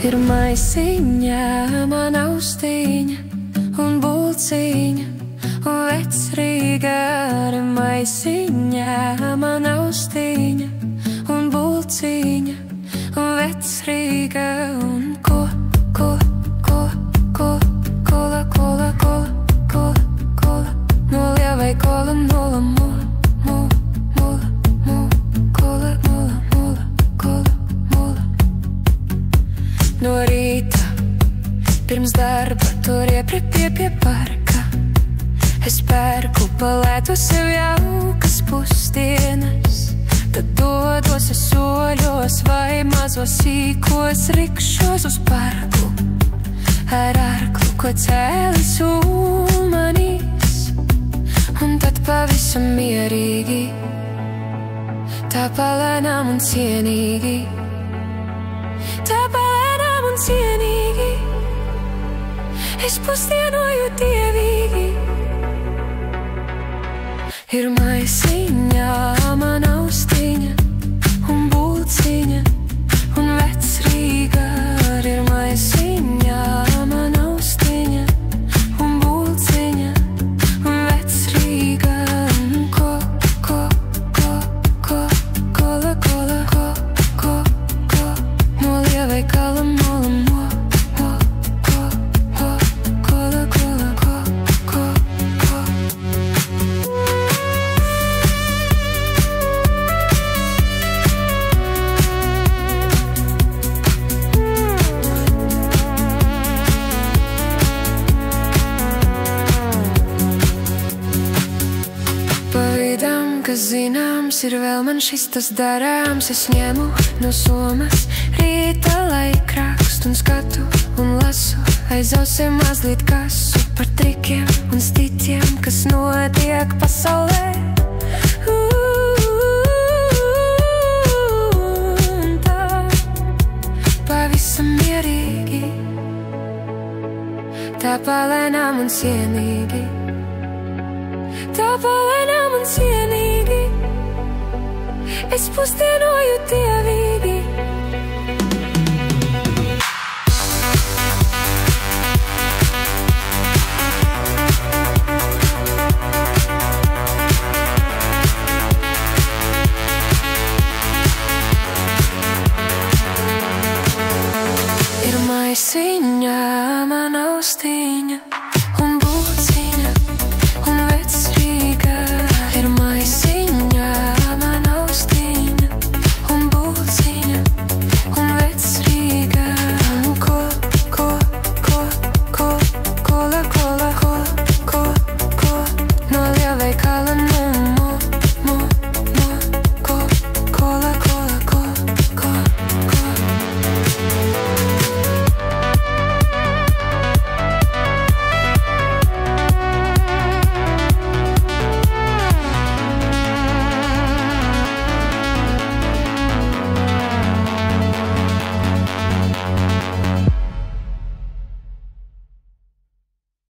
Ir maisiņā man austiņa un bulciņa un vecrīga. Ir maisiņā man austiņa un bulciņa un vecrīga. Un kola, kola, kola, nolie vai kola, nola, mola, kola, mola. No rīta pirms darba tur iepripie pie parka. Es pērku palētu sev jaukas pusdienas. Tad dodos es soļos vai mazos sīkos rikšos uz parku. Ar arklu, ko cēlis ulmanīs. Un tad pavisam mierīgi, tā palēnām un cienīgi, tā palēnām un cienīgi, es pusdienoju dievīgi. Ir maisiņā man austiņa un bulciņa un vecrīga. Ir maisiņā man austiņa un bulciņa un vecrīga. Kola, nolie vai kala, mola, kola. Kas zināms, ir vēl man šis tas darāms. Es ņemu no somas rīta laikrakstu un skatu un lasu aiz ausiem mazliet kasu par trikiem un stiķiem, kas notiek pasaulē. Un tā pavisam mierīgi, tā palēnām un cienīgi, tā palēnām un cienīgi, es pusdienoju dievīgi. Ir maisiņā